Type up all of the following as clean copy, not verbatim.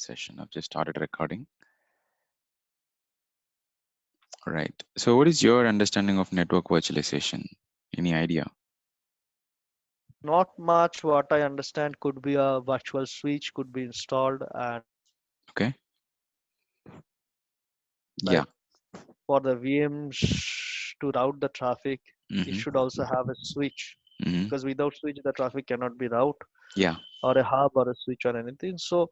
this session. I've just started recording. All right. So what is your understanding of network virtualization? Any idea? Not much. What I understand could be a virtual switch could be installed, and Okay. Yeah. like for the VMs to route the traffic, it Mm-hmm. should also have a switch, Mm-hmm. because without switch the traffic cannot be routed, Yeah. or a hub or a switch or anything. So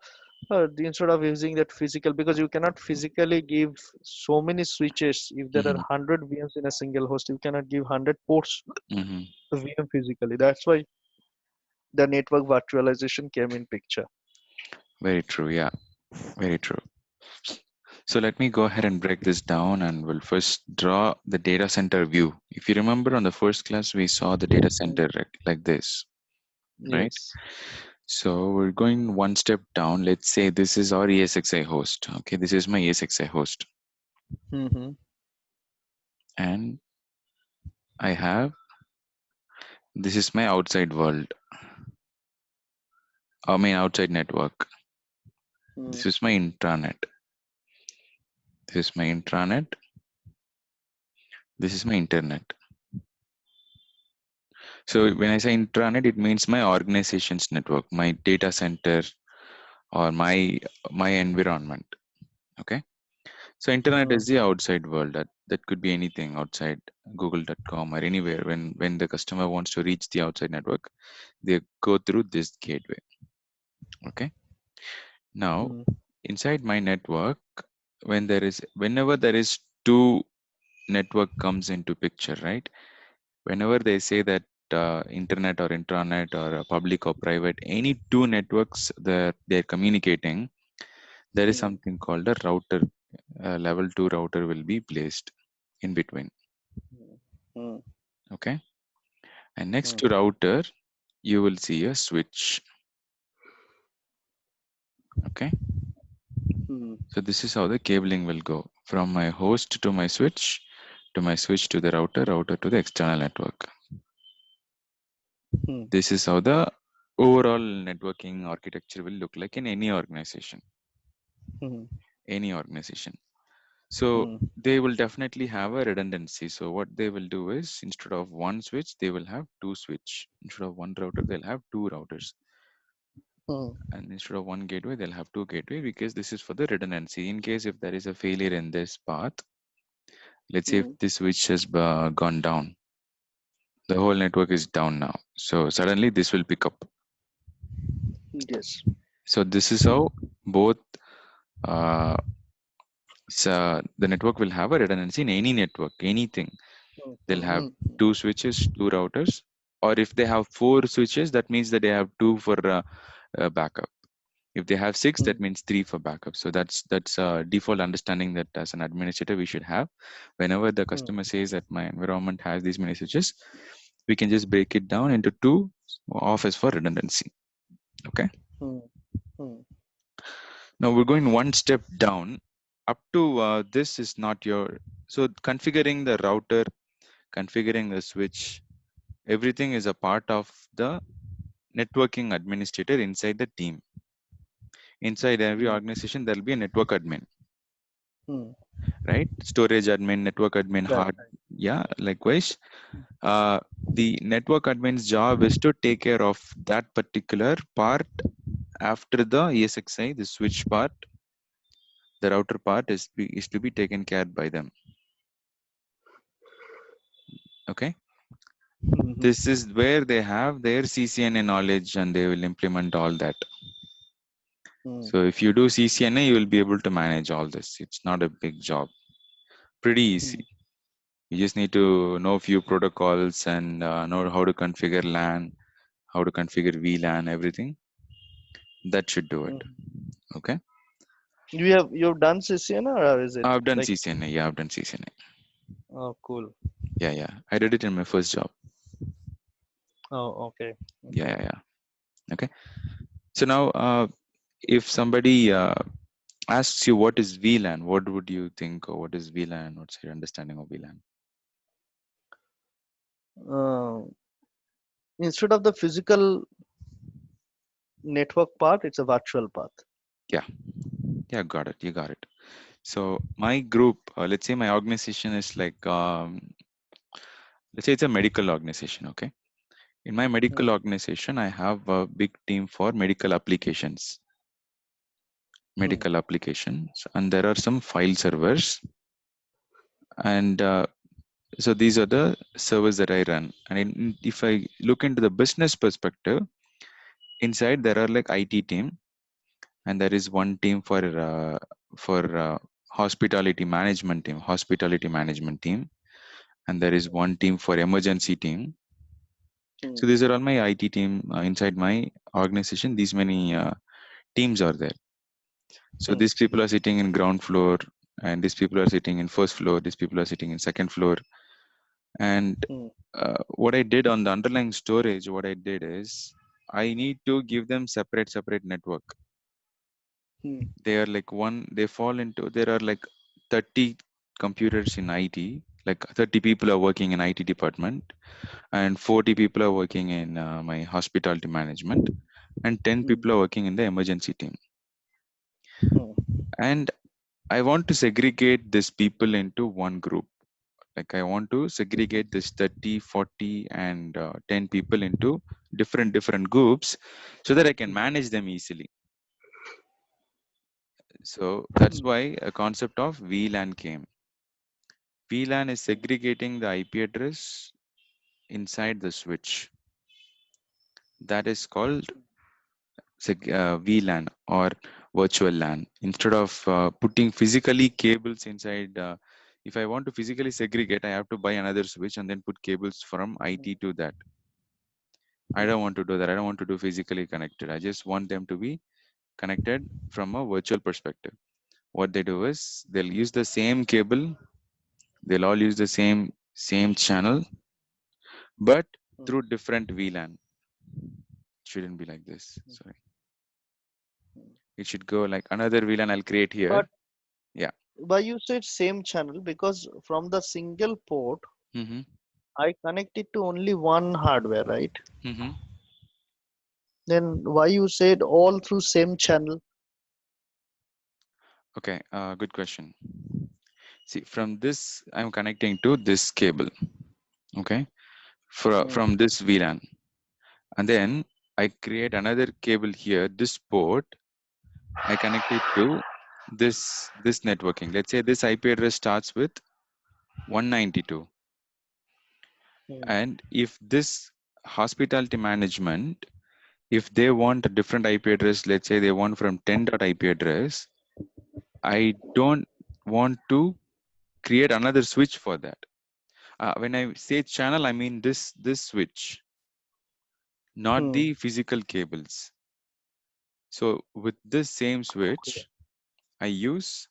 instead of using that physical, because you cannot physically give so many switches. If there are Mm-hmm. 100 VMs in a single host, you cannot give 100 ports Mm-hmm. to VM physically. That's why the network virtualization came in picture. Very true. Yeah. Very true. So let me go ahead and break this down, and we'll first draw the data center view. If you remember on the first class, we saw the data Mm, center like this, right? yes. So we're going one step down. Let's say this is our ESXi host. Okay, this is my ESXi host. Mm-hmm. And I have, this is my outside world, I mean outside network. Mm, This is my intranet. This is my intranet. This is my internet. So when I say intranet, it means my organization's network, my data center, or my environment. Okay. So internet is the mm, outside world. That could be anything outside google.com or anywhere. When the customer wants to reach the outside network, they go through this gateway. Okay. Now mm, inside my network, whenever there is two network comes into picture, right? Whenever they say that internet or intranet or public or private, any two networks that they're communicating, there is mm, something called a router. Level 2 router will be placed in between. mm, Okay. And next mm, to router, you will see a switch. Okay. mm, So this is how the cabling will go from my host to my switch, to my switch to the router, router to the external network. mm, This is how the overall networking architecture will look like in any organization. mm, Any organization. So mm, they will definitely have a redundancy. So what they will do is, instead of one switch, they will have two switch. Instead of one router, they'll have two routers. mm, And instead of one gateway, they'll have two gateway, because this is for the redundancy. In case if there is a failure in this path, let's say if mm. this switch has gone down, the whole network is down now. So suddenly this will pick up. Yes. So this is how both uh, so the network will have a redundancy in any network, anything. Mm, They'll have mm, two switches, two routers, or if they have four switches, that means that they have two for backup. If they have six, that mm, means three for backup. So that's a default understanding that as an administrator we should have. Whenever the mm, customer says that my environment has these many switches, we can just break it down into two, off as for redundancy. Okay. mm, mm, Now we're going one step down. Up to this is not your, so configuring the router, configuring the switch, everything is a part of the networking administrator inside the team. Inside every mm, organization, there'll be a network admin, mm. right? Storage admin, network admin, Right. hard. Yeah, likewise. The network admin's job is to take care of that particular part after the ESXi, the switch part, the router part is to be taken care by them. Okay. Mhm, This is where they have their CCNA knowledge and they will implement all that. mm, So if you do CCNA, you will be able to manage all this. It's not a big job. Pretty easy. mm, You just need to know a few protocols and know how to configure LAN, how to configure VLAN, everything. That should do it. mm. Okay. You've done CCNA, or how is it I've done like? CCNA. Yeah, I've done CCNA. Oh, cool. Yeah, yeah. I did it in my first job. Oh, okay. Yeah, Okay. yeah, yeah. Okay. So now, if somebody asks you what is VLAN, what would you think, or what is VLAN? What's your understanding of VLAN? Uh, Instead of the physical network path, it's a virtual path. Yeah. Yeah, got it. You got it. So my group, let's say my organization is like, let's say it's a medical organization. Okay. In my medical Hmm. organization, I have a big team for Hmm. medical applications, and there are some file servers. And so these are the servers that I run. And if I look into the business perspective, inside there are like IT team, and there is one team for hospitality management team, and there is one team for emergency team. Hmm. So these are all my IT team inside my organization. These many teams are there. So Hmm. these people are sitting in ground floor, and these people are sitting in first floor. These people are sitting in second floor. And Hmm. what I did on the underlying storage, what I did is I need to give them separate network. Hmm. They are like they fall into, there are like 30 computers in IT, like 30 people are working in IT department, and 40 people are working in my hospitality management, and 10 Hmm. people are working in the emergency team. Hmm. And I want to segregate these people into one group. Like I want to segregate this 30, 40, and 10 people into different groups so that I can Hmm. manage them easily. So that's Hmm. why a concept of VLAN came. VLAN is segregating the IP address inside the switch. That is called VLAN or virtual LAN. Instead of putting physically cables inside, if I want to physically segregate, I have to buy another switch and then put cables from IT to that. I don't want to do that. I don't want to do physically connected. I just want them to be connected from a virtual perspective. What they do is they'll use the same cable, they'll all use the same channel, but Hmm. through different VLAN. Shouldn't be like this. Sorry. It should go like another VLAN I'll create here. But Yeah. why you said same channel? Because from the single port, Mm-hmm. I connect it to only one hardware, right? Mm-hmm. Then why you said all through same channel? Okay. Good question. See, from this, I'm connecting to this cable. Okay. Hmm. From this VLAN. And then I create another cable here, this port. I connect it to this networking. Let's say this IP address starts with 192. Hmm. And if this hospitality management, if they want a different IP address, let's say they want from 10.IP address, I don't want to create another switch for that. When I say channel, I mean this switch, not Hmm. the physical cables. So with this same Okay. switch, I use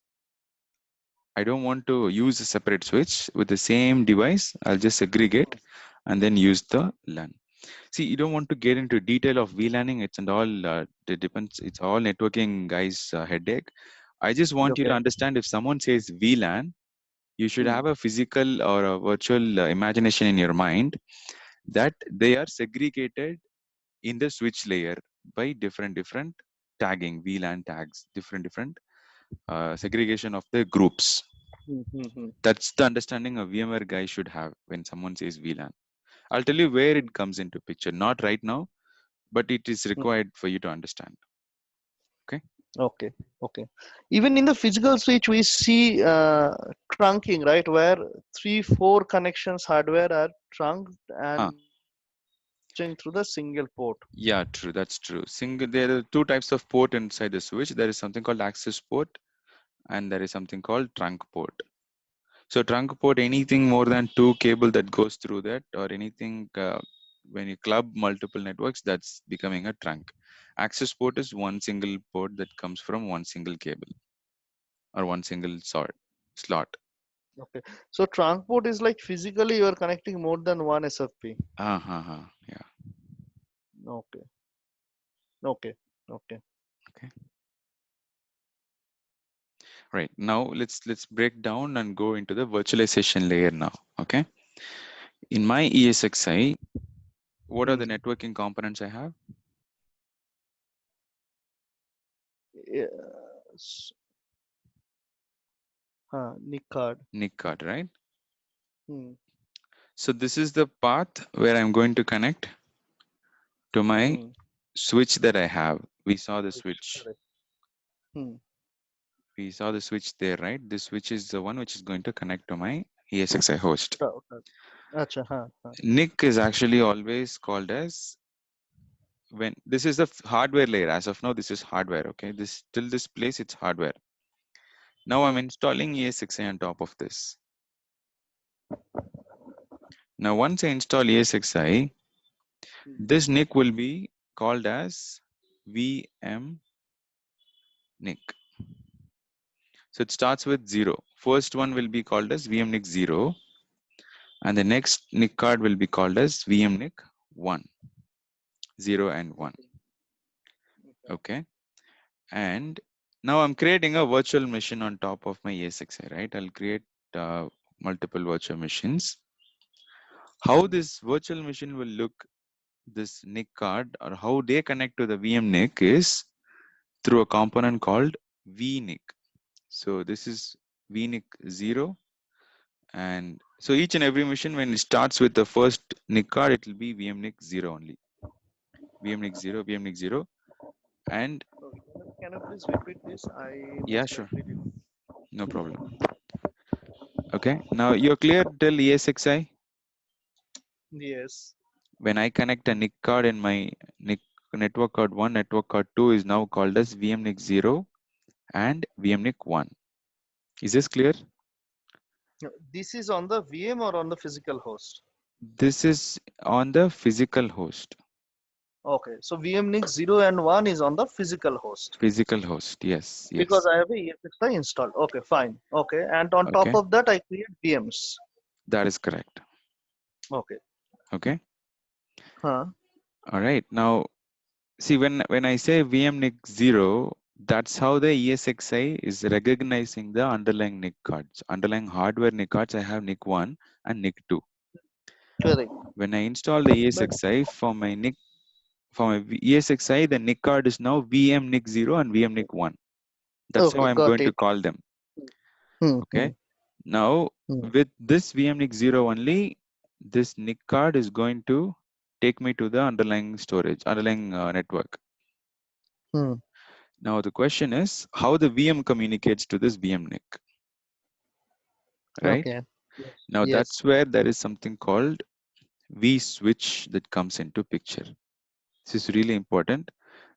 I don't want to use a separate switch. With the same device, I'll just segregate and then use the LAN. See, you don't want to get into detail of VLANing. It's and all. It depends. It's all networking guys' headache. I just want you to Okay. understand. If someone says VLAN, you should Hmm. have a physical or a virtual imagination in your mind that they are segregated in the switch layer by different tagging, VLAN tags, different segregation of the groups. Hmm. Hmm. Hmm. That's the understanding a VMware guy should have when someone says VLAN. I'll tell you where it comes into picture. Not right now, but it is Hmm. required for you to understand. Okay. Okay. Okay. Even in the physical switch, we see trunking, right? Where three, four connections hardware are trunked Huh. and passing through the single port. Yeah, true. That's true. Single. There are two types of port inside the switch. There is something called access port, and there is something called trunk port. So trunk port, anything more than two cable that goes through that, or anything when you club multiple networks, that's becoming a trunk. Access port is one single port that comes from one single cable or one single slot. Okay. So trunk port is like physically you are connecting more than one SFP. Yeah. Okay. Okay. Okay. Okay. Right. Now let's break down and go into the virtualization layer now. Okay. In my ESXi, what are the Hmm. networking components I have? Yes. NIC card. NIC card, right? Hmm. So this is the path where I'm going to connect to my Hmm. switch that I have. We saw the Which switch. correct. Hmm. We saw the switch there, right? This switch is the one which is going to connect to my ESXi host. Acha, NIC is actually always called as, when this is the hardware layer. As of now, this is hardware. Okay, this till this place it's hardware. Now I'm installing ESXi on top of this. Now once I install ESXi, this NIC will be called as VM NIC. So it starts with 0. First one will be called as VM NIC 0, and the next NIC card will be called as VM NIC 1, 0 and 1. Okay, and now I'm creating a virtual machine on top of my ESXi, right? I'll create multiple virtual machines. How this virtual machine will look, this NIC card, or how they connect to the VM NIC is through a component called vNIC. So this is vNIC 0, and so each and every machine, when it starts with the first NIC card, it will be VMNIC 0 only. VMNIC 0, VMNIC 0, and Okay. Can you please repeat this? I yeah, must sure, have read it. no problem. Okay, now you're clear till ESXi. Yes. When I connect a NIC card in my NIC network card 1, network card 2 is now called as VMNIC 0 and VMNIC 1. Is this clear? This is on the VM or on the physical host? This is on the physical host. Okay. So VMNIC 0 and 1 is on the physical host. Physical host, yes, Because yes. I have a ESXi installed. Okay, fine. Okay. And on top Okay, of that, I create VMs. that is correct. Okay. Okay, Huh. all right. Now, see, when I say VMNIC 0, that's how the ESXi is recognizing the underlying NIC cards. Underlying hardware NIC cards, I have NIC 1 and NIC 2. Correct. When I install the But ESXi for my NIC, for my ESXi, the NIC card is now VMNIC 0 and VMNIC 1. That's how okay, I'm got going to it. call them. Hmm, hmm, Okay. Now, hmm, with this VMNIC 0 only, this NIC card is going to take me to the underlying storage, underlying network. hmm. Now the question is how the VM communicates to this VM NIC, right? Okay. Now Yes. that's where there is something called vSwitch that comes into picture. This is really important.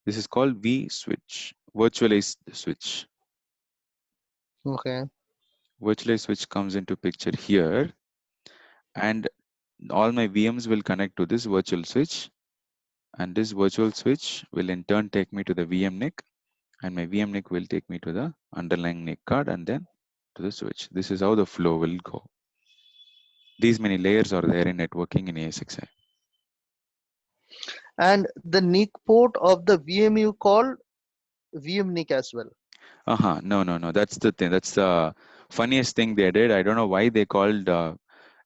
This is called vSwitch, virtualized switch. Okay. Virtualized switch comes into picture here, and all my VMs will connect to this virtual switch, and this virtual switch will in turn take me to the VM NIC, and my VM NIC will take me to the underlying NIC card and then to the switch. This is how the flow will go. These many layers are there in networking in ESXi. And the NIC port of the VM you call VMNIC as well. No. That's the thing. That's the funniest thing they did. I don't know why they called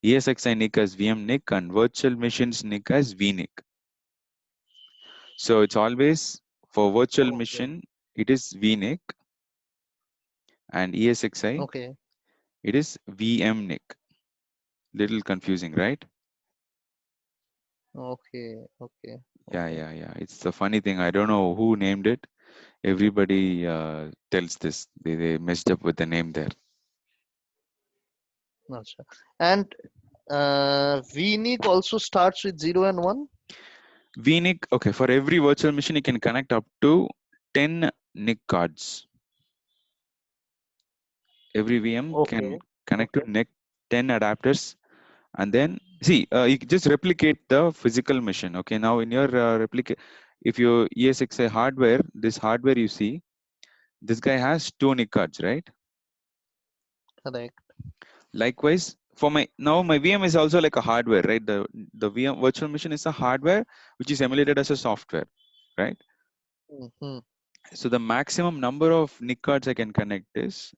ESXi NIC as VM NIC and virtual machines NIC as VNIC. So it's always for virtual Okay. machine, it is VNIC, and ESXi, Okay. it is VM NIC. Little confusing, right? Okay. Okay. Yeah, Okay. yeah, yeah. It's the funny thing. I don't know who named it. Everybody tells this. They messed up with the name there. Gotcha. And VNIC also starts with 0 and 1. VNIC, okay, for every virtual machine, you can connect up to 10 NIC cards. Every VM can Okay. connect to Okay. NIC 10 adapters, and then see, you can just replicate the physical machine. Okay, now in your replicate, if you ESXi hardware, this hardware you see, this guy has 2 NIC cards, right? Correct. Likewise, for my now my VM is also like a hardware, right? The VM virtual machine is a hardware which is emulated as a software, right? Mm-hmm. So the maximum number of NIC cards I can connect is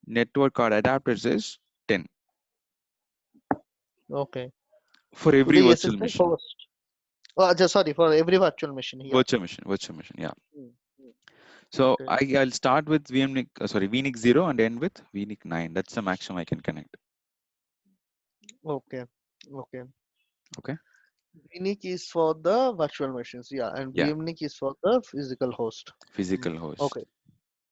network card adapters is 10 Okay. for To every the virtual ESXi machine. host. Oh, just sorry, for every virtual machine here. Virtual machine, yeah. Mm, mm. So Okay. I'll start with VNIC 0 and end with VNIC 9. That's the maximum I can connect. Okay. Okay. Okay. VNIC is for the virtual machines, yeah, and Yeah. VMNIC is for the physical host. Hmm. Physical host. Okay.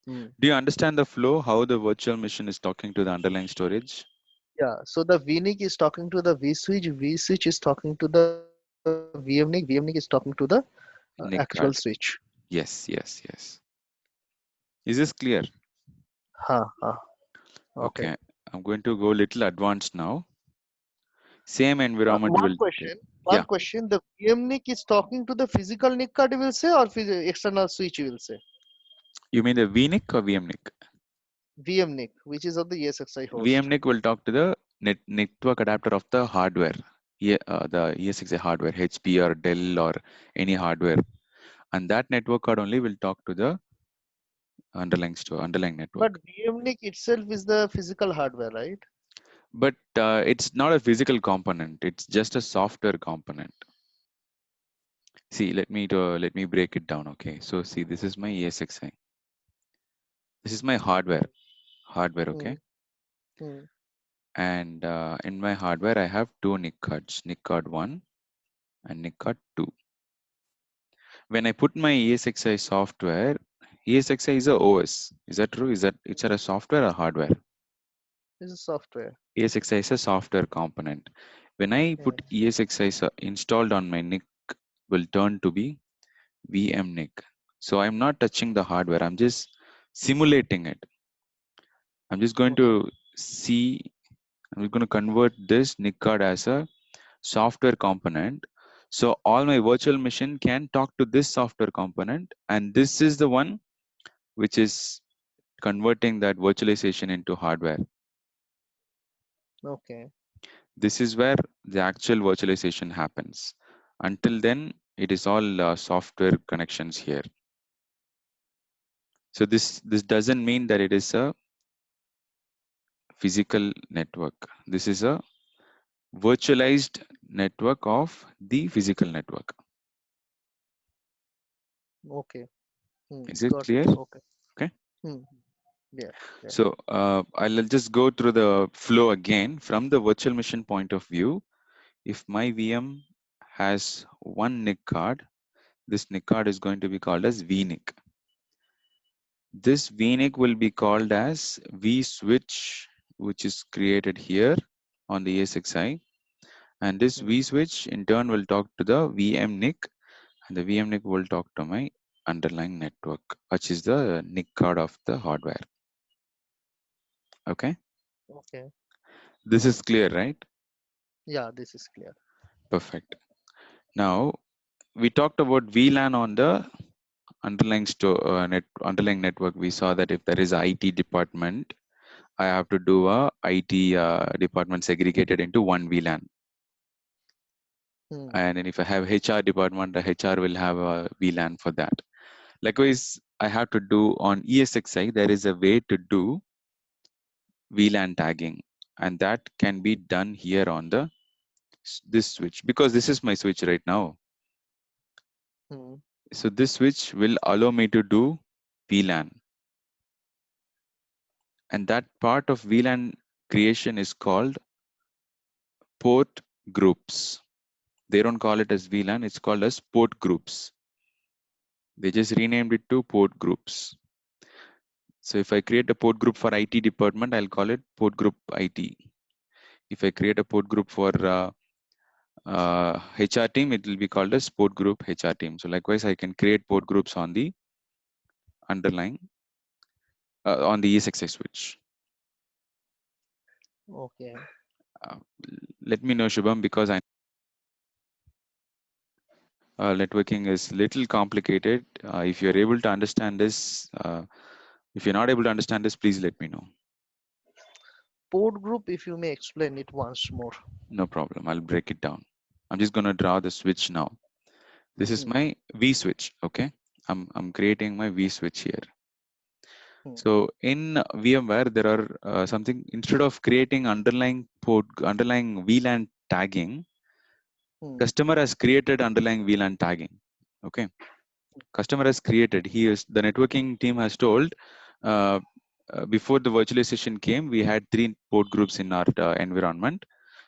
Hmm. Do you understand the flow? How the virtual machine is talking to the underlying storage? Yeah. So the VNIC is talking to the vSwitch. vSwitch is talking to the VMNIC. VMNIC is talking to the actual NIC switch. card. Yes, yes, yes. Is this clear? Huh. Huh. Okay. Okay. I'm going to go a little advanced now. Same environment One will take. question. Yeah. One question. The VMNIC is talking to the physical NIC card, you will say, or external switch, you will say. You mean the VNIC or VMNIC? VMNIC, which is of the ESXi host. VMNIC will talk to the network adapter of the hardware. Yeah, the ESXi hardware, HP or Dell or any hardware. And that network card only will talk to the underlying But network. VMNIC itself is the physical hardware, right? But it's not a physical component. It's just a software component. See, let me break it down. Okay. So see, this is my ESXi. This is my Hmm. hardware. Hmm. Okay. Hmm. And in my hardware, I have two NIC cards, NIC card 1 and NIC card 2. When I put my ESXi software, ESXi is a OS. Is that true? Is that it's a software or hardware? This is software. ESXi is a software component. When I Hmm. put ESXi installed on my NIC, will turn to be VMNIC. So I'm not touching the hardware. I'm just simulating it. I'm just going Okay. to see. I'm going to convert this NIC card as a software component. So all my virtual machine can talk to this software component, and this is the one which is converting that virtualization into hardware. Okay. This is where the actual virtualization happens. Until then, it is all software connections here. So this doesn't mean that it is a physical network. This is a virtualized network of the physical network. Okay. Hmm. Is it Got it. clear? Okay. Okay. Hmm. Yeah. Yeah. So I'll just go through the flow again from the virtual machine point of view. If my VM has one NIC card, this NIC card is going to be called as VNIC. This VNIC will be called as vSwitch, which is created here on the ESXi. And this Hmm. vSwitch in turn will talk to the VMNIC, and the VMNIC will talk to my underlying network, which is the NIC card of the hardware. Okay, Okay. this is clear, right? Yeah, this is clear. Perfect. Now we talked about VLAN on the underlying network. We saw that if there is a IT department, I have to do a IT department segregated into one VLAN. Hmm. And then if I have HR department, the HR will have a VLAN for that. Likewise, I have to do on ESXi, there is a way to do VLAN tagging, and that can be done here on this switch, because this is my switch right now. Hmm. So this switch will allow me to do VLAN, and that part of VLAN creation is called port groups. They don't call it as VLAN, it's called as port groups. They just renamed it to port groups. So if I create a port group for IT department, I'll call it port group IT. If I create a port group for HR team, it will be called as port group HR team. So likewise, I can create port groups on the underlying on the ESXi switch. Okay. Uh, Let me know, Shubham, because networking is little complicated. If you're able to understand this, if you're not able to understand this, please let me know. Port group, if you may explain it once more. No problem. I'll break it down. I'm just going to draw the switch now. This is Hmm. my V switch. Okay. I'm creating my V switch here. Hmm. So in VMware, there are something, instead of creating underlying VLAN tagging, Hmm. customer has created underlying VLAN tagging. Okay. Customer has created. He is the networking team has told. Uh, Before the virtualization came, we had three port groups in our environment.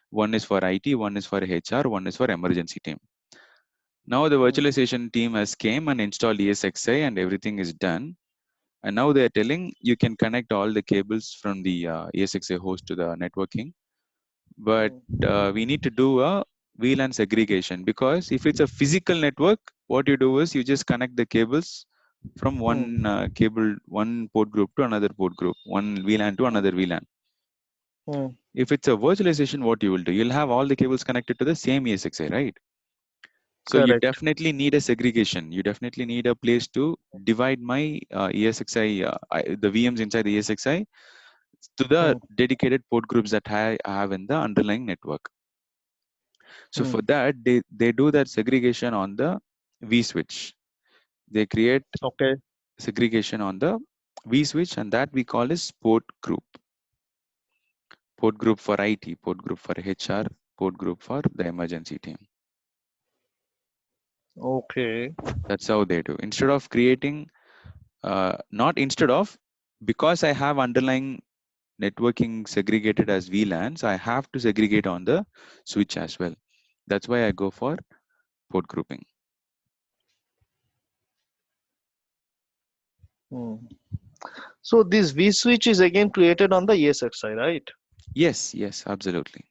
One is for IT, one is for HR, one is for emergency team. Now the Hmm. virtualization team has came and installed ESXi and everything is done. And now they are telling you can connect all the cables from the ESXi host to the networking, but Hmm. we need to do a VLAN segregation, because if it's a physical network, what you do is you just connect the cables from Hmm. one port group to another port group, one VLAN to another VLAN. Hmm. If it's a virtualization, what you will do, you'll have all the cables connected to the same ESXi, right? So you Correct. definitely need a segregation. You definitely need a place to divide my ESXi, the VMs inside the ESXi to the Hmm. dedicated port groups that I have in the underlying network. So Hmm. for that, they do that segregation on the vSwitch. They create Okay. segregation on the vSwitch, and that we call as port group. Port group for IT, port group for HR, port group for the emergency team. Okay. That's how they do. Instead of creating, not instead of, because I have underlying networking segregated as VLANs, I have to segregate on the switch as well. That's why I go for port grouping. Hmm. So this vSwitch is again created on the ESXi, right? Yes, yes, absolutely.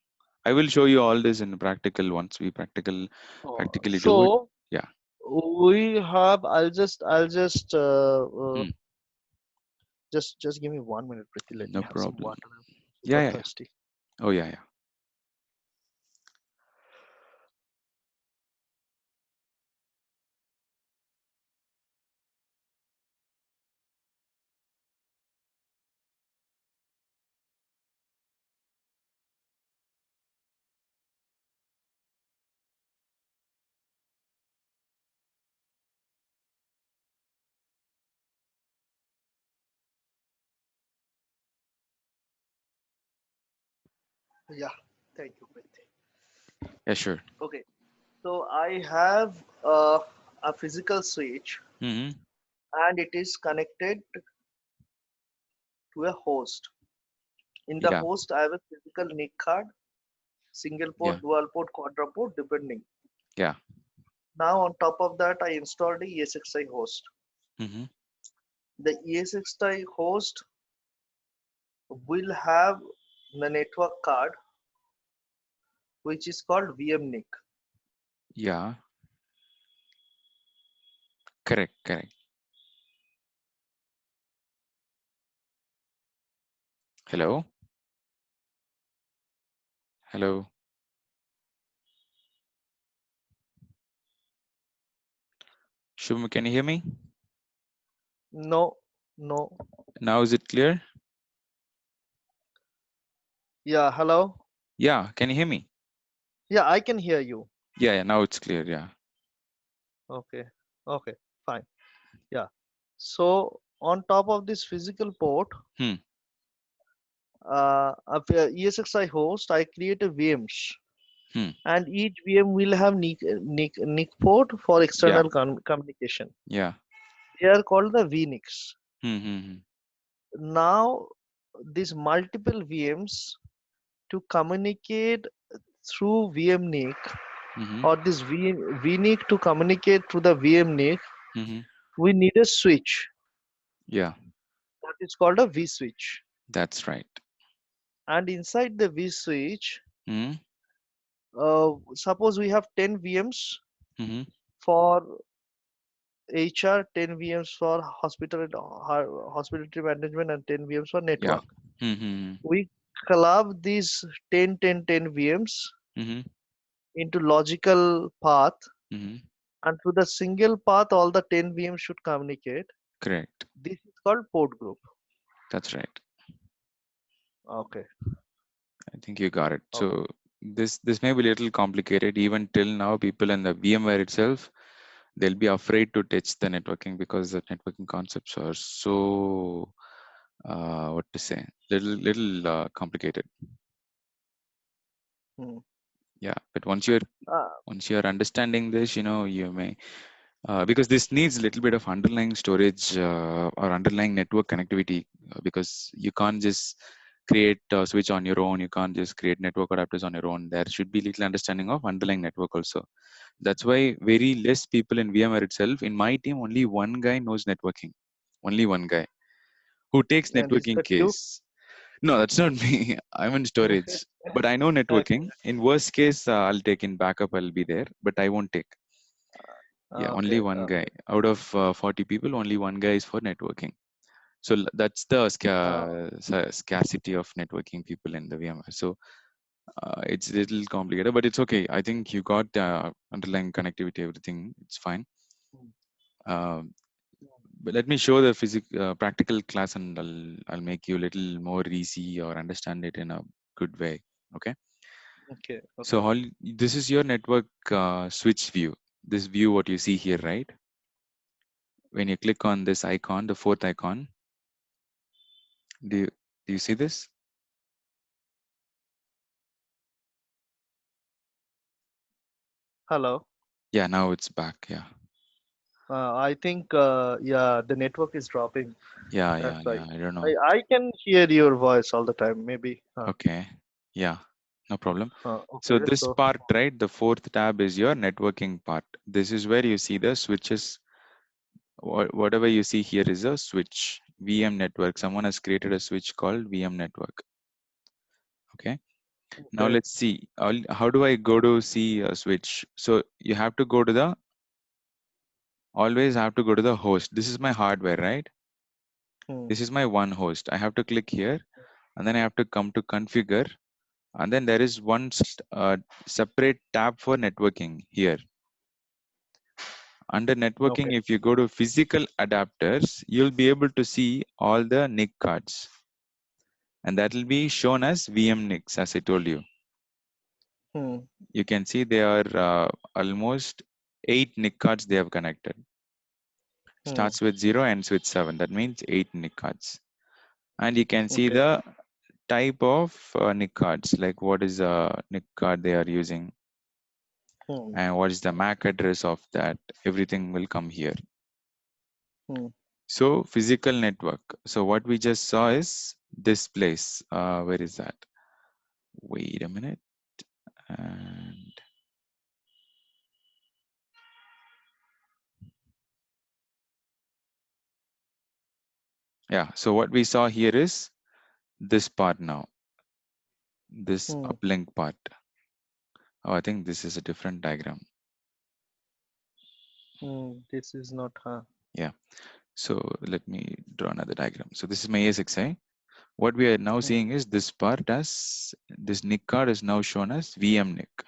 I will show you all this in practical once we practically do it. So Yeah. we have. Hmm. Just give me 1 minute, Priti. Let me No have some problem. water. I'm Yeah, super yeah, yeah. thirsty. Oh, yeah, yeah. Yeah. Thank you, Priti. Yeah, sure. Okay. So I have a physical switch, Mm-hmm. and it is connected to a host. In the Yeah, host, I have a physical NIC card, single yeah, port, dual port, quadra port, depending. yeah. Now on top of that, I installed the ESXi host. Mm-hmm. The ESXi host will have the network card, which is called VMNIC. Yeah, correct, correct. Hello, hello. Shubham, can you hear me? No, no. Now is it clear? Yeah, hello. Yeah, can you hear me? Yeah, I can hear you. Yeah, yeah, now it's clear. Yeah. Okay, okay, fine. Yeah. So on top of this physical port, Hmm. of a ESXi host, I create a VMs, Hmm. and each VM will have NIC port for Yeah, external communication. yeah. They are called the VNICs. Hmm. Hmm. Hmm. Now, these multiple VMs to communicate through VMNIC, Mm-hmm. or this VNIC to communicate through the VMNIC, Mm-hmm. we need a switch Yeah, that is called a vSwitch. that's right. And inside the vSwitch, Hmm. suppose we have 10 VMs Mm-hmm. for HR, 10 VMs for hospitality management, and 10 VMs for Yeah. network. Mm-hmm. We club these 10, 10, 10 VMs Mm-hmm. into logical path, Mm-hmm. and through the single path all the 10 VMs should communicate. Correct. This is called port group. That's right. Okay, I think you got it. okay. So this may be a little complicated. Even till now, people in the VMware itself, they'll be afraid to touch the networking because the networking concepts are so what to say, little complicated. Hmm. Yeah, but Uh, once you're understanding this, you know, you may. because this needs a little bit of underlying storage or underlying network connectivity, because you can't just create a switch on your own. You can't just create network adapters on your own. There should be little understanding of underlying network also. That's why very less people in VMware itself. In my team, only one guy knows networking. Only one guy who takes And is networking that you? case. No, that's not me. I'm in storage, but I know Okay. networking. In worst case, I'll take in backup. I'll be there, but I won't take. Yeah, only Okay. one guy Okay. out of 40 people. Only one guy is for networking. So that's the scarcity of networking people in the VMware. So it's a little complicated, but it's okay. I think you got underlying connectivity, everything. It's fine. Um, but let me show the practical class, and I'll make you a little more easy or understand it in a good way. Okay. Okay. So Okay. this is your network switch view. This view, what you see here, right? When you click on this icon, the fourth icon, do you see this? Hello. Yeah, now it's back. Yeah. I think yeah, the network is dropping. Yeah, That's yeah, why. yeah. I don't know. I can hear your voice all the time. Maybe. Okay. Yeah, no problem. So Okay. this So part, right, the fourth tab is your networking part. This is where you see the switches. Whatever you see here is a switch, VM network. Someone has created a switch called VM network. Okay. Now okay. let's see. How do I go to see a switch? So you have to go to the, always have to go to the host. This is my hardware, right? Hmm. This is my one host. I have to click here, and then I have to come to configure, and then there is one separate tab for networking here. Under Okay. networking, if you go to physical adapters, you'll be able to see all the NIC cards, and that will be shown as VM NICs, as I told you. Hmm. You can see they are almost 8 NIC cards they have connected. Hmm. Starts with 0, ends with 7. That means 8 NIC cards. And you can see Okay. the type of NIC cards, like what is the NIC card they are using, Hmm. and what is the MAC address of that. Everything will come here. Hmm. So physical network. So what we just saw is this place. Where is that? Wait a minute. And yeah, so what we saw here is this part now, this Hmm. uplink part. Oh, I think this is a different diagram. Hmm. This is not. Yeah. So let me draw another diagram. So this is my A6i. What we are now Hmm. seeing is this part as this NIC card is now shown as VM NIC.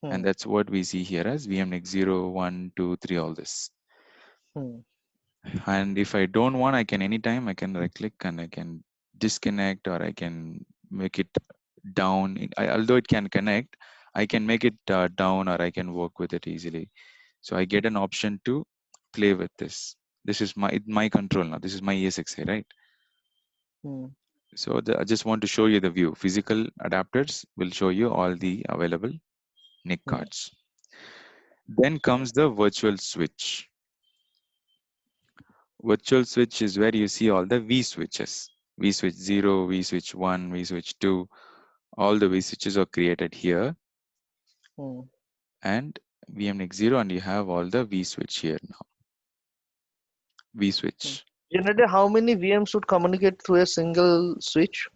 And Hmm. that's what we see here as VM NIC 0, 1, 2, 3, all this. Hmm. And if I don't want, I can anytime I can right click and I can disconnect, or I can make it down. Although it can connect, I can make it down, or I can work with it easily. So I get an option to play with this. This is my control now. This is my ESXi, right? Hmm. So I just want to show you the view. Physical adapters will show you all the available NIC Hmm. cards. Then comes the virtual switch. Virtual switch is where you see all the V switches. V switch 0, V switch 1, V switch 2. All the V switches are created here, Hmm. and VMNIC 0, and you have all the V switch here now. V Hmm. switch Generally, how many VMs should communicate through a single switch?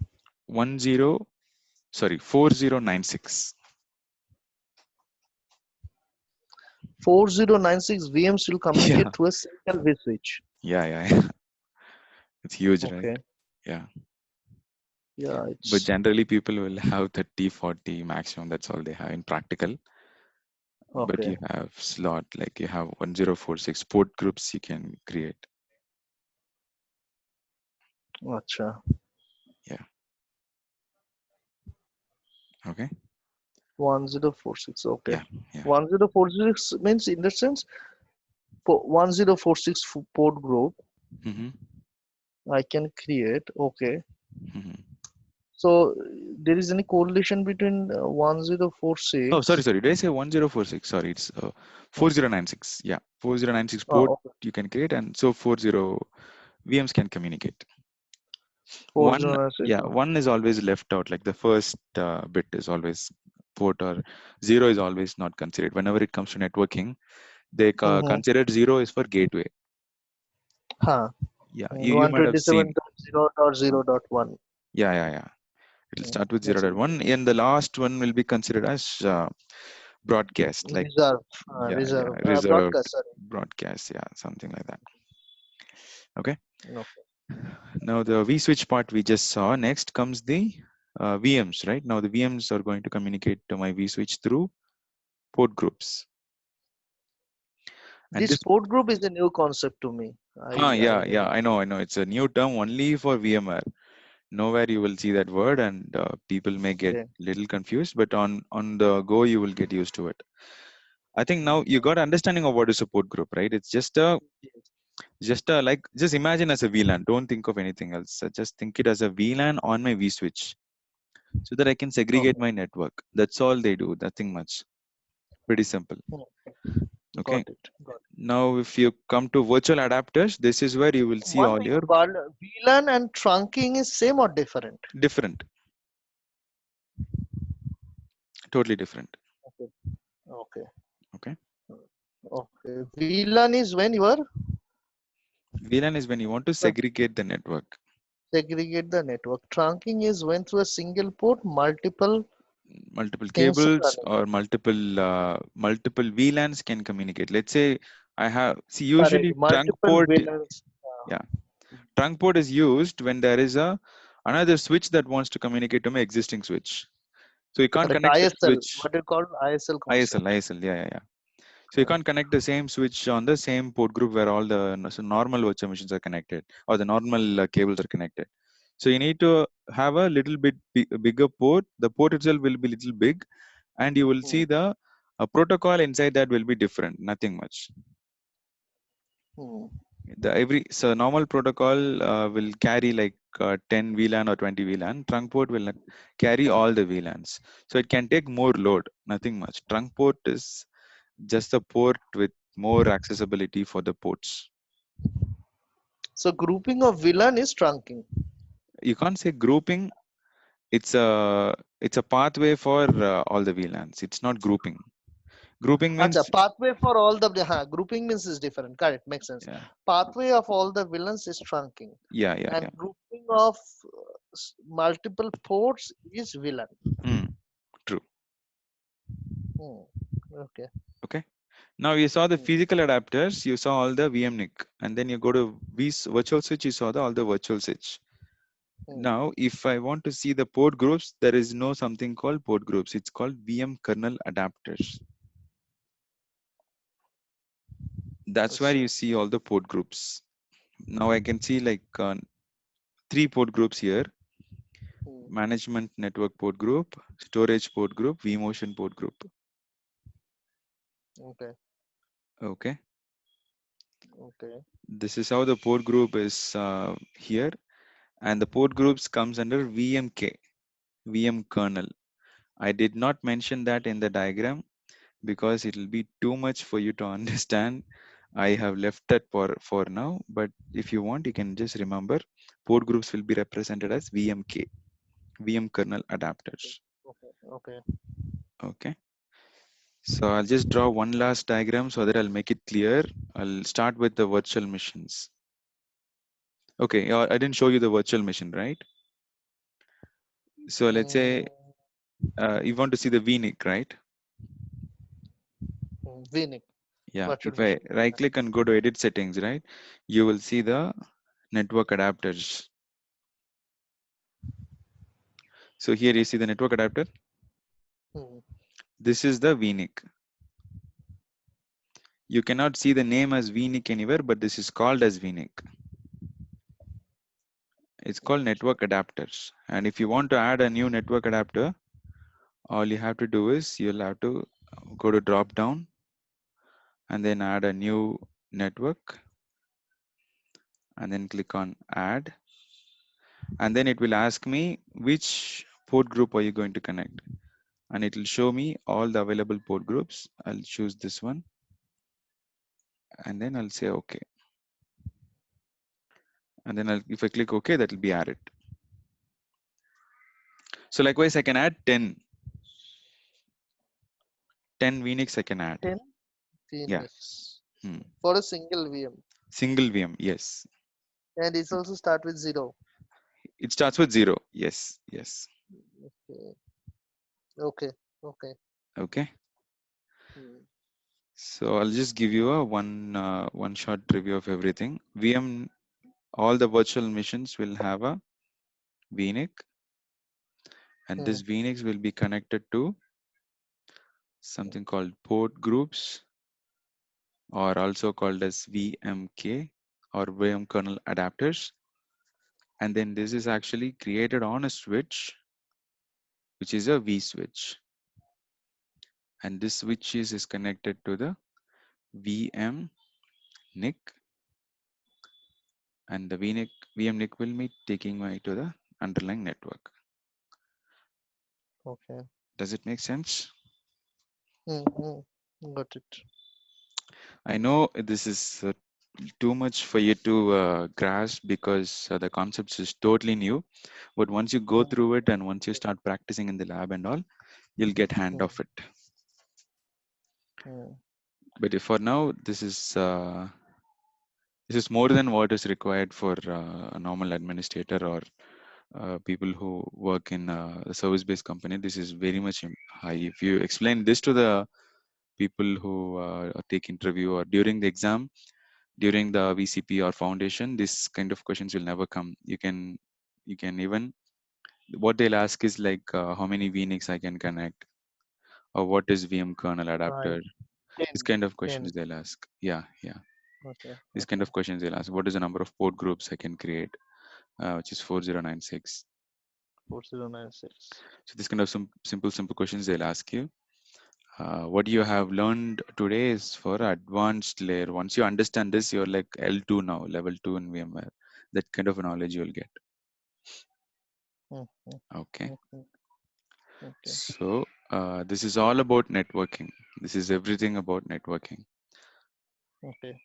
4096. 4096 VMs will Yeah, communicate through a single V switch. yeah. It's huge, right? Okay. Yeah. Yeah, But it's generally, people will have 30, 40 maximum. That's all they have in practical. But okay. you have slot, like you have 1046 port groups you can create. Acha. Yeah. Okay. 1046. Okay. Yeah. Yeah. 1046 means in the sense 1046 port group Mm-hmm. I can create. Okay. Mm-hmm. So there is any correlation between Oh, 1046. sorry. Did I say 1046? Sorry, it's 4096. Yeah, 4096 port Oh, okay. you can create, and so 40 VMs can communicate. One, 4096. yeah, one is always left out. Like the first bit is always port, or zero is always not considered. Whenever it comes to networking, they Mm-hmm. consider zero is for gateway. Huh. Yeah, you One might have twenty seven seen. dot zero dot zero dot one. Yeah. It'll start with Yes, yes. 0.1, and the last one will be considered as broadcast. Like Reserve. yeah, Reserve. reserved Broadcast. Sorry. broadcast. Yeah, something like that. Okay. Okay. Now the vSwitch part we just saw. Next comes the VMs, right? Now the VMs are going to communicate to my vSwitch through port groups. And This this, port group is a new concept to me. yeah, I know. It's a new term only for VMware. Nowhere you will see that word, and people may get Okay. little confused, but on the go you will get used to it. I think now you got understanding of what is a port group, right? It's Yes. just imagine as a VLAN. Don't think of anything else. Just think it as a VLAN on my vSwitch, so that I can segregate Okay. my network. That's all they do. Nothing much. Pretty simple. Hmm. Okay. Got it. Got it. Now, if you come to virtual adapters, this is where you will see One all thing, your VLAN and trunking is same or different? different, totally different. Okay. Okay. Okay. Okay. VLAN is when you are VLAN is when you want to segregate the network. segregate the network. Trunking is when through a single port, multiple Multiple things are cables running. or multiple VLANs can communicate. Let's say I have, see, Correct. usually trunk Multiple port, VLANs. yeah, trunk port is used when there is a another switch that wants to communicate to my existing switch. So you can't Correct. connect the ISL. switch. What you call ISL concept. ISL, yeah. So you Correct. can't connect the same switch on the same port group where all the so normal virtual machines are connected, or the normal cables are connected. So you need to have a little bit bigger port. The port itself will be little big, and you will Hmm. see the protocol inside that will be different. Nothing much. Hmm. The every so normal protocol will carry like 10 VLAN or 20 VLAN. Trunk port will not carry all the VLANs, so it can take more load. Nothing much. Trunk port is just a port with more accessibility for the ports. So grouping of VLAN is trunking. You can't say grouping. It's a pathway for all the VLANs. It's not grouping. Grouping Acha, means pathway for all the grouping means is different. Correct, makes sense. yeah, Pathway of all the villains is trunking, yeah. and grouping of multiple ports is villain. Mm, true. Hmm. Okay. Okay. Now you saw the Hmm. physical adapters. You saw all the VMNIC, and then you go to virtual switch. You saw all the virtual switch. Hmm. Now, if I want to see the port groups, there is no something called port groups. It's called VM kernel adapters. That's where Achha. you see all the port groups. Now I can see like three port groups here: Hmm. management network port group, storage port group, vMotion port group. Okay. Okay, Okay. this is how the port group is here, and the port groups comes under VMK, VM kernel. I did not mention that in the diagram because it will be too much for you to understand. I have left that for now, but if you want, you can just remember port groups will be represented as VMK, VM kernel adapters. Okay. Okay. Okay, so I'll just draw one last diagram so that I'll make it clear. I'll start with the virtual machines. Okay, I didn't show you the virtual machine, right? So let's Hmm. say you want to see the VNIC, right? VNIC, Yeah, virtual if I machine. right click and go to edit settings, right, you will see the network adapters. So here you see the network adapter. Hmm. This is the VNIC. You cannot see the name as VNIC anywhere, but this is called as VNIC. It's called network adapters. And if you want to add a new network adapter, all you have to do is you'll have to go to drop down and then add a new network and then click on add. And then it will ask me which port group are you going to connect? And it will show me all the available port groups. I'll choose this one and then I'll say okay. And then if I click OK, that will be added. So likewise, I can add 10 VNICs I can add. 10 Yeah. Phoenix Hmm. for a single VM. Single VM, yes. And it's also start with 0. It starts with 0. Yes, yes. Okay. Okay. Okay. Okay. Hmm. So I'll just give you a one short review of everything. VM, all the virtual machines will have a VNIC, and Hmm. this VNICs will be connected to something called port groups, or also called as VMK or VM kernel adapters. And then this is actually created on a switch, which is a V switch. And this switch is connected to the VM NIC, and the VM NIC will be taking me to the underlying network. Okay. Does it make sense? Hmm. Got it. I know this is too much for you to grasp because the concepts is totally new. But once you go Hmm. through it and once you start practicing in the lab and all, you'll get hand Hmm. of it. Hmm. But if for now, this is more than what is required for a normal administrator or people who work in a service-based company. This is very much high. If you explain this to the people who take interview or during the exam, during the VCP or foundation, this kind of questions will never come. You can even, what they'll ask is like how many VNICs I can connect, or what is VM kernel Right. adapter. This 10. kind of 10. questions they'll ask. Yeah, yeah. Okay. These kind Okay. of questions they'll ask. What is the number of port groups I can create, which is 4096. 4096. So this kind of simple questions they'll ask you. What you have learned today is for advanced layer. Once you understand this, you're like L2 now, level 2 in VMware. That kind of knowledge you'll get. Hmm. Hmm. Okay. Okay. Okay. So this is all about networking. This is everything about networking. Okay.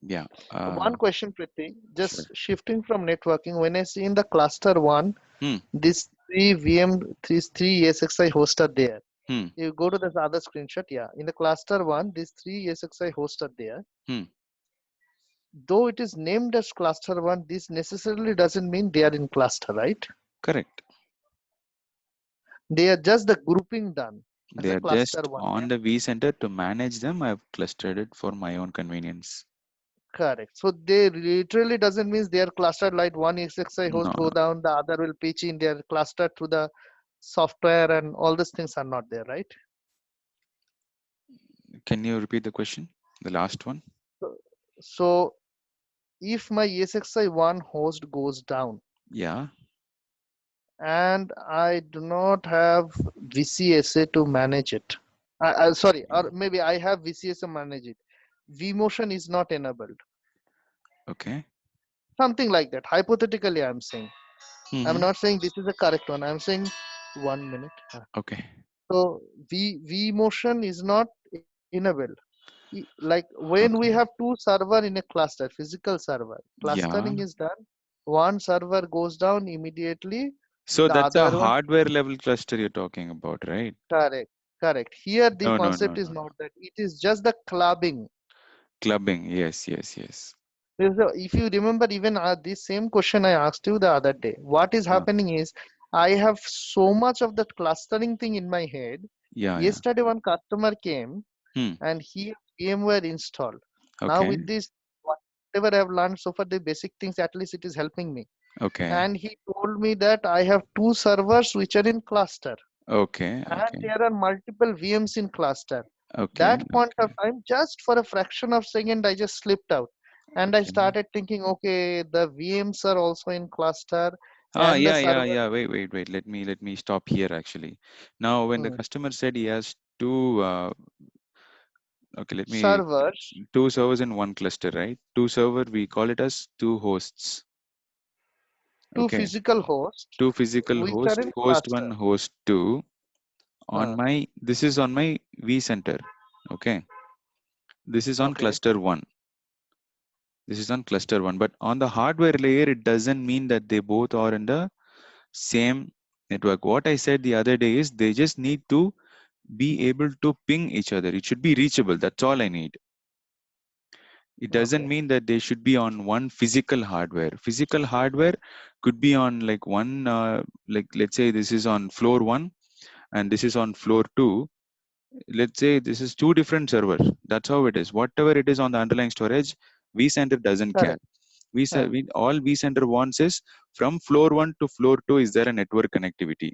Yeah. One question, Priti. Sure. Just shifting from networking. When I see in the cluster one, Hmm. these three VM, these three ESXi hosts are there. Hmm. You go to the other screenshot. Yeah. In the cluster one, these three ESXi hosts are there. Hmm. Though it is named as cluster one, this necessarily doesn't mean they are in cluster, right? Correct. They are just the grouping done as They a are cluster just one. on the vCenter to manage them. I've clustered it for my own convenience. Correct. So they literally doesn't mean they are clustered like one ESXi No, host no. go down, the other will pitch in. They are clustered through the software and all these things are not there, right? Can you repeat the question? The last one? So, so if my ESXi one host goes down Yeah. and I do not have VCSA to manage it, sorry, or maybe I have VCSA to manage it. vMotion is not enabled. Okay. Something like that. Hypothetically, I'm saying. I'm Mm-hmm. not saying this is a correct one. I'm saying 1 minute. Okay. So vMotion is not enabled. Like when we have Okay. two server in a cluster, physical server, Yeah. clustering is done. One server goes down immediately. So The that's a other one, hardware level cluster you're talking about, right? correct, correct. Here the No, no, no, concept no, is no. not that. It is just the clubbing. Clubbing. Yes, yes, yes. If you remember, even this same question I asked you the other day. What is Uh, happening is I have so much of that clustering thing in my head. yeah, yeah. Yesterday, one customer came Hmm. and he had VMware installed. Now Okay. with this, whatever I've learned so far, the basic things, at least it is helping me. Okay. And he told me that I have two servers which are in cluster Okay. and Okay. there are multiple VMs in cluster. Okay. That point of Okay. time, just for a fraction of second, I just slipped out. And I Okay. started thinking, okay, the VMs are also in cluster Ah, and the yeah, yeah, server. yeah. Wait. Let me stop here actually. Now, when the Hmm, customer said he has two, okay, let me, servers, two servers in one cluster, right? Two server, we call it as two hosts. two Okay, physical hosts two physical which are host, in host cluster. 1, host 2. On Uh, my, this is on my vCenter. Okay, this is on okay, cluster 1. This is on cluster 1. But on the hardware layer, it doesn't mean that they both are in the same network. What I said the other day is they just need to be able to ping each other. It should be reachable. That's all I need. It doesn't okay, mean that they should be on one physical hardware. Physical hardware could be on like one, like let's say this is on floor 1 and this is on floor 2. Let's say this is two different servers. That's how it is. Whatever it is on the underlying storage, vCenter doesn't care. correct. All vCenter wants is from floor 1 to floor 2, is there a network connectivity?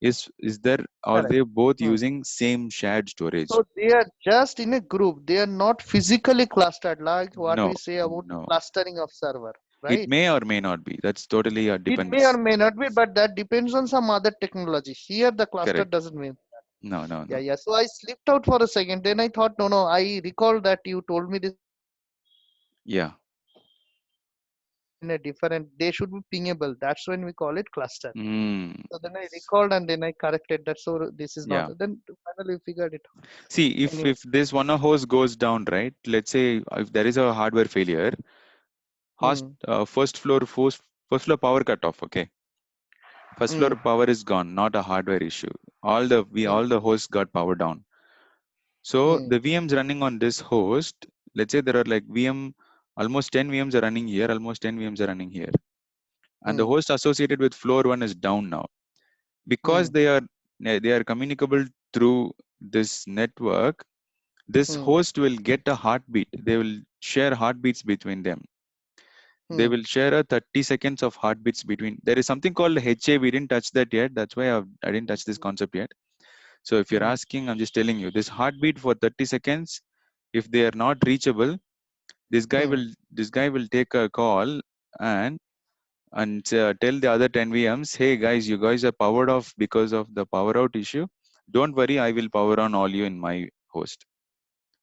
Is there, are Correct. they both Hmm. using same shared storage? So they are just in a group. They are not physically clustered like what No, we say about no. clustering of server, It right? may or may not be. That's totally It may or depends. may not be, but that depends on some other technology. Here, the cluster Correct. doesn't mean. No, no, Yeah, no. yeah. So I slipped out for a second. Then I thought, no, no. I recall that you told me this Yeah. in a different. They should be pingable. That's when we call it cluster. Mm, So then I recalled and then I corrected that. So this is not. yeah. Then finally figured it out. See, Anyway. if this one of host goes down, right? Let's say if there is a hardware failure, Hmm. first floor power cut off. Okay, first floor Hmm. power is gone, not a hardware issue. All Hmm. the hosts got power down. So Hmm. the VMs running on this host, let's say there are like almost 10 VMs are running here, almost 10 VMs are running here, and the Hmm. host associated with floor 1 is down now because Hmm. they are communicable through this network. This Hmm. host will get a heartbeat. They will share heartbeats between them. They Hmm. will share a 30 seconds of heartbeats between. There is something called HA. We didn't touch that yet. That's why I didn't touch this concept yet. So if you're Hmm. asking, I'm just telling you this heartbeat for 30 seconds. If they are not reachable, Hmm. this guy will take a call and tell the other 10 VMs, hey guys, you guys are powered off because of the power out issue. Don't worry, I will power on all you in my host.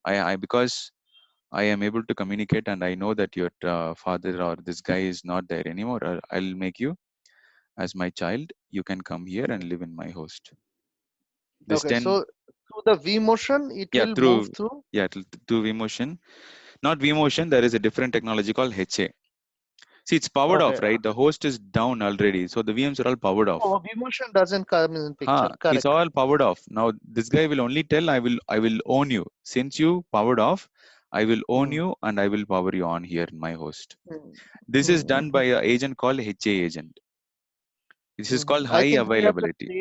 I because I am able to communicate and I know that your father or this guy is not there anymore. I'll make you as my child. You can come here and Hmm. live in my host. This Okay. 10, So through the V motion, it yeah, will move through, through. yeah, through vMotion. Not vMotion, there is a different technology called HA. See, it's powered Okay. off, right? The host is down already. So the VMs are all powered off. Oh, V motion doesn't come in picture. It's Correct. all powered off. Now this guy will only tell I will own you. Since you powered off, I will own Hmm. you and I will power you on here in my host. Hmm. This is Hmm. done by an agent called HA agent. This is called I high think we have the availability.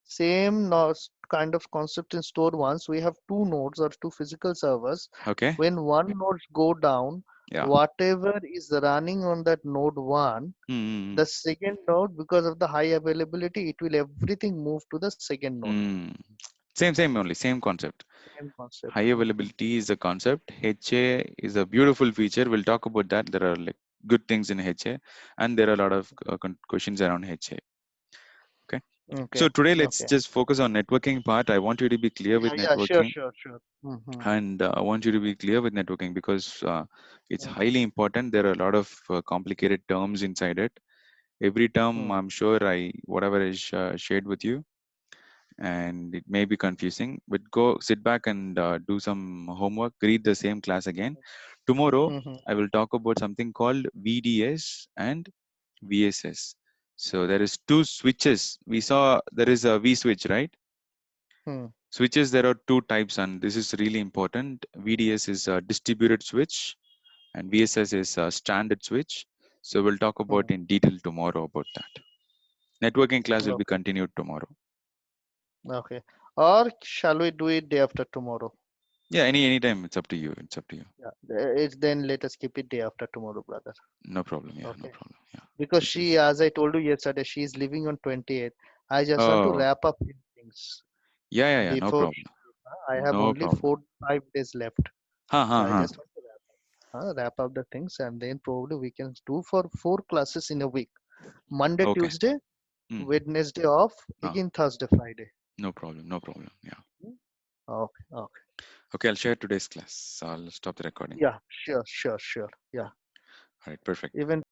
same kind of concept in stored ones. We have two nodes or two physical servers. Okay. When one node go down, Yeah. whatever is running on that node one, Mm, the second node, because of the high availability, it will everything move to the second node. mm. Same only, same concept. Same concept. High availability is a concept. HA is a beautiful feature. We'll talk about that. There are like good things in HA, and there are a lot of questions around HA. Okay. Okay. So today let's Okay. just focus on networking part. I want you to be clear with Yeah, yeah, sure, networking, sure, sure. Mm-hmm. and I want you to be clear with networking because it's highly important. There are a lot of complicated terms inside it. Every term, Mm-hmm. I'm sure whatever is shared with you, and it may be confusing, but go sit back and do some homework, read the same class again. Tomorrow, Mm-hmm. I will talk about something called VDS and VSS. So there is two switches. We saw there is a V switch, right? Mm-hmm. Switches, there are two types, and this is really important. VDS is a distributed switch, and VSS is a standard switch. So we'll talk about in detail tomorrow about that. Networking class will be Okay. continued tomorrow. Okay. Or shall we do it day after tomorrow? Yeah, anytime. It's up to you. It's up to you. Yeah. It's then let us keep it day after tomorrow, brother. No problem. Yeah, no Okay. problem. Yeah. Because Okay. she, as I told you yesterday, she is leaving on 28th. I just want to Oh, wrap up few things yeah. No before problem. I have No only problem. 4 5 days left. Ha ha So I ha. just want to wrap up the things and then probably we can do for 4 classes in a week. Monday, Okay. Tuesday, Hmm. Wednesday off, Ah, again Thursday, Friday. no problem. No problem. Yeah. Hmm? Okay, okay. Okay, I'll share today's class. I'll stop the recording. Yeah, sure, sure, sure. Yeah. All right. Perfect. Even